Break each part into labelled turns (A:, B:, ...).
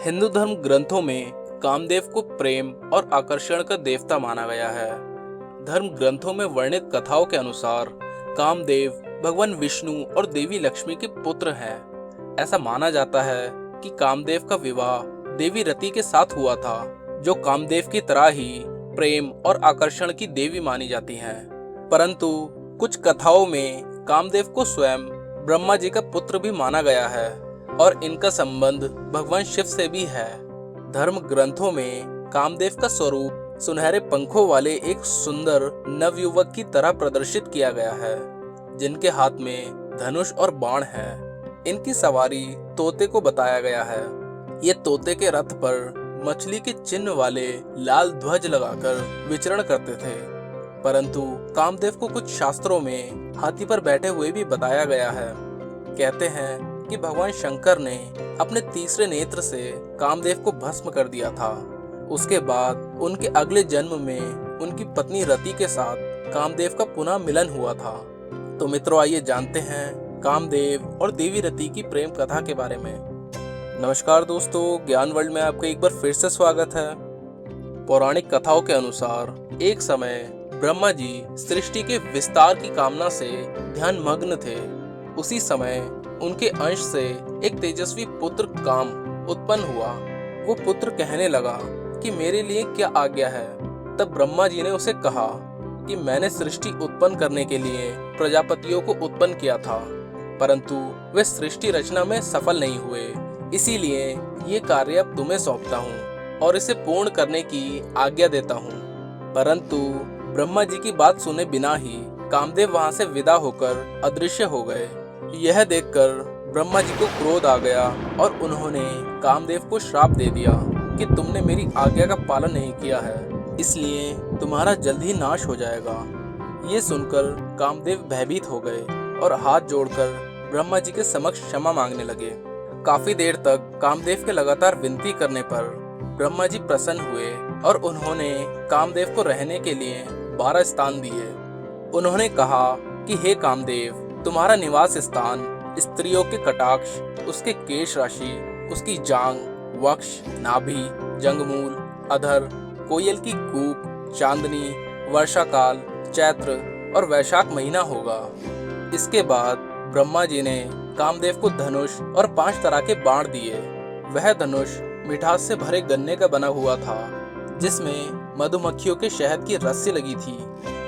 A: हिंदू धर्म ग्रंथों में कामदेव को प्रेम और आकर्षण का देवता माना गया है। धर्म ग्रंथों में वर्णित कथाओं के अनुसार कामदेव भगवान विष्णु और देवी लक्ष्मी के पुत्र हैं। ऐसा माना जाता है कि कामदेव का विवाह देवी रति के साथ हुआ था, जो कामदेव की तरह ही प्रेम और आकर्षण की देवी मानी जाती हैं। परंतु कुछ कथाओं में कामदेव को स्वयं ब्रह्मा जी का पुत्र भी माना गया है और इनका संबंध भगवान शिव से भी है। धर्म ग्रंथों में कामदेव का स्वरूप सुनहरे पंखों वाले एक सुंदर नवयुवक की तरह प्रदर्शित किया गया है, जिनके हाथ में धनुष और बाण है। इनकी सवारी तोते को बताया गया है। ये तोते के रथ पर मछली के चिन्ह वाले लाल ध्वज लगाकर विचरण करते थे। परंतु कामदेव को कुछ शास्त्रों में हाथी पर बैठे हुए भी बताया गया है। कहते हैं कि भगवान शंकर ने अपने तीसरे नेत्र से कामदेव को भस्म कर दिया था। उसके बाद उनके अगले जन्म में उनकी पत्नी रति के साथ कामदेव का पुनः मिलन हुआ था। तो मित्रों, आइए जानते हैं कामदेव और देवी रति की प्रेम कथा के बारे में। नमस्कार दोस्तों, ज्ञान वर्ल्ड में आपका एक बार फिर से स्वागत है। पौराणिक कथाओं के अनुसार एक समय ब्रह्मा जी सृष्टि के विस्तार की कामना से ध्यान मग्न थे। उसी समय उनके अंश से एक तेजस्वी पुत्र काम उत्पन्न हुआ। वो पुत्र कहने लगा कि मेरे लिए क्या आज्ञा है। तब ब्रह्मा जी ने उसे कहा कि मैंने सृष्टि उत्पन्न करने के लिए प्रजापतियों को उत्पन्न किया था, परंतु वे सृष्टि रचना में सफल नहीं हुए। इसीलिए ये कार्य अब तुम्हें सौंपता हूँ और इसे पूर्ण करने की आज्ञा देता हूँ। परंतु ब्रह्मा जी की बात सुने बिना ही कामदेव वहां से विदा होकर अदृश्य हो गए। यह देखकर ब्रह्मा जी को क्रोध आ गया और उन्होंने कामदेव को श्राप दे दिया कि तुमने मेरी आज्ञा का पालन नहीं किया है, इसलिए तुम्हारा जल्द ही नाश हो जाएगा। ये सुनकर कामदेव भयभीत हो गए और हाथ जोड़कर ब्रह्मा जी के समक्ष क्षमा मांगने लगे। काफी देर तक कामदेव के लगातार विनती करने पर ब्रह्मा जी प्रसन्न हुए और उन्होंने कामदेव को रहने के लिए 12 स्थान दिए। उन्होंने कहा कि हे कामदेव, तुम्हारा निवास स्थान स्त्रियों के कटाक्ष, उसके केश राशि, उसकी जांग, वक्ष, नाभि, जंगमूल, अधर, कोयल की कूक, चांदनी, वर्षा काल, चैत्र और वैशाख महीना होगा। इसके बाद ब्रह्मा जी ने कामदेव को धनुष और 5 तरह के बाण दिए। वह धनुष मिठास से भरे गन्ने का बना हुआ था, जिसमें मधुमक्खियों के शहद की रस्सी लगी थी।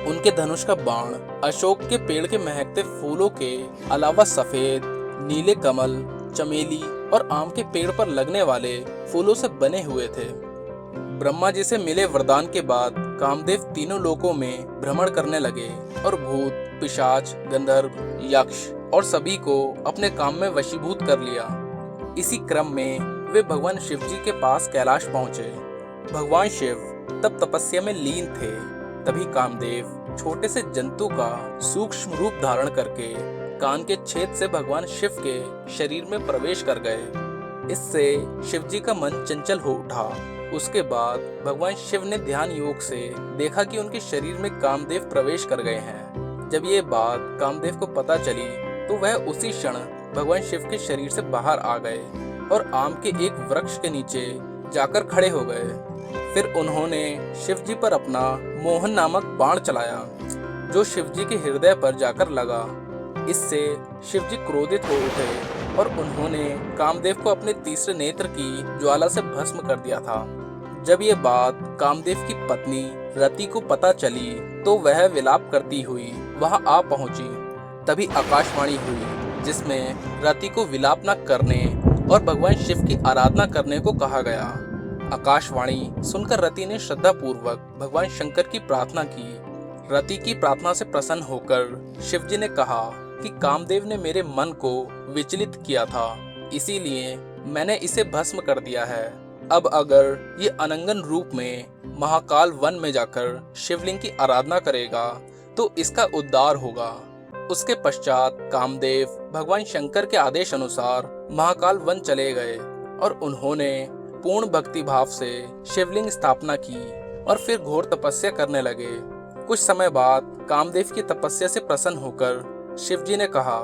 A: उनके धनुष का बाण अशोक के पेड़ के महकते फूलों के अलावा सफेद, नीले कमल, चमेली और आम के पेड़ पर लगने वाले फूलों से बने हुए थे। ब्रह्मा जी से मिले वरदान के बाद कामदेव तीनों लोकों में भ्रमण करने लगे और भूत, पिशाच, गंधर्व, यक्ष और सभी को अपने काम में वशीभूत कर लिया। इसी क्रम में वे भगवान शिव जी के पास कैलाश पहुंचे। भगवान शिव तब तपस्या में लीन थे। तभी कामदेव छोटे से जंतु का सूक्ष्म रूप धारण करके कान के छेद से भगवान शिव के शरीर में प्रवेश कर गए। इससे शिव जी का मन चंचल हो उठा। उसके बाद भगवान शिव ने ध्यान योग से देखा कि उनके शरीर में कामदेव प्रवेश कर गए हैं। जब ये बात कामदेव को पता चली तो वह उसी क्षण भगवान शिव के शरीर से बाहर आ गए और आम के एक वृक्ष के नीचे जाकर खड़े हो गए। फिर उन्होंने शिव जी पर अपना मोहन नामक बाण चलाया, जो शिव जी के हृदय पर जाकर लगा। इससे शिव जी क्रोधित हो उठे और उन्होंने कामदेव को अपने तीसरे नेत्र की ज्वाला से भस्म कर दिया था। जब ये बात कामदेव की पत्नी रति को पता चली तो वह विलाप करती हुई वहां आ पहुंची। तभी आकाशवाणी हुई, जिसमें रति को विलाप न करने और भगवान शिव की आराधना करने को कहा गया। आकाशवाणी सुनकर रति ने श्रद्धा पूर्वक भगवान शंकर की प्रार्थना की। रति की प्रार्थना से प्रसन्न होकर शिव जी ने कहा कि कामदेव ने मेरे मन को विचलित किया था, इसीलिए मैंने इसे भस्म कर दिया है। अब अगर ये अनंगन रूप में महाकाल वन में जाकर शिवलिंग की आराधना करेगा तो इसका उद्धार होगा। उसके पश्चात कामदेव भगवान शंकर के आदेश अनुसार महाकाल वन चले गए और उन्होंने पूर्ण भक्ति भाव से शिवलिंग स्थापना की और फिर घोर तपस्या करने लगे। कुछ समय बाद कामदेव की तपस्या से प्रसन्न होकर शिव जी ने कहा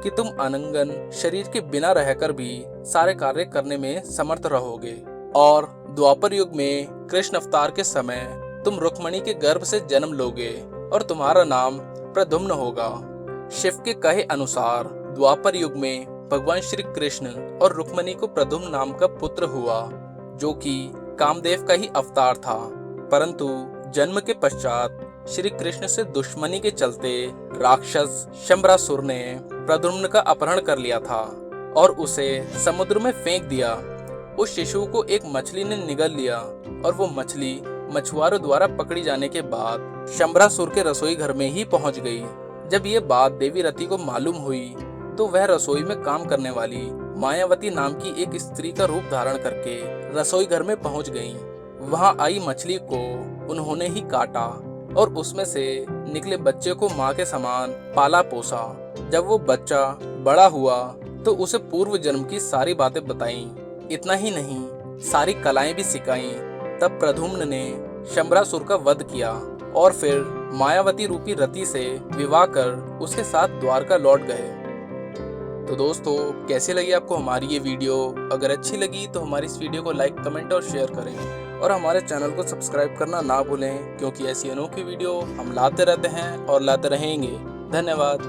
A: कि तुम अनंगन शरीर के बिना रहकर भी सारे कार्य करने में समर्थ रहोगे। और द्वापर युग में कृष्ण अवतार के समय तुम रुक्मणी के गर्भ से जन्म लोगे और तुम्हारा नाम प्रद्युम्न होगा। शिव के कहे अनुसार द्वापर युग में भगवान श्री कृष्ण और रुक्मणी को प्रद्युम्न नाम का पुत्र हुआ, जो कि कामदेव का ही अवतार था। परंतु जन्म के पश्चात श्री कृष्ण से दुश्मनी के चलते राक्षस शंबरासुर ने प्रद्युम्न का अपहरण कर लिया था और उसे समुद्र में फेंक दिया। उस शिशु को एक मछली ने निगल लिया और वो मछली मछुआरों द्वारा पकड़ी जाने के बाद शंबरासुर के रसोई घर में ही पहुंच गई। जब ये बात देवी रति को मालूम हुई तो वह रसोई में काम करने वाली मायावती नाम की एक स्त्री का रूप धारण करके रसोई घर में पहुंच गईं। वहां आई मछली को उन्होंने ही काटा और उसमें से निकले बच्चे को माँ के समान पाला पोसा। जब वो बच्चा बड़ा हुआ तो उसे पूर्व जन्म की सारी बातें बताईं। इतना ही नहीं, सारी कलाएं भी सिखाईं। तब प्रद्युम्न ने शंबरासुर का वध किया और फिर मायावती रूपी रति से विवाह कर उसके साथ द्वारका लौट गए। तो दोस्तों, कैसी लगी आपको हमारी ये वीडियो? अगर अच्छी लगी तो हमारी इस वीडियो को लाइक, कमेंट और शेयर करें और हमारे चैनल को सब्सक्राइब करना ना भूलें, क्योंकि ऐसी अनोखी वीडियो हम लाते रहते हैं और लाते रहेंगे। धन्यवाद।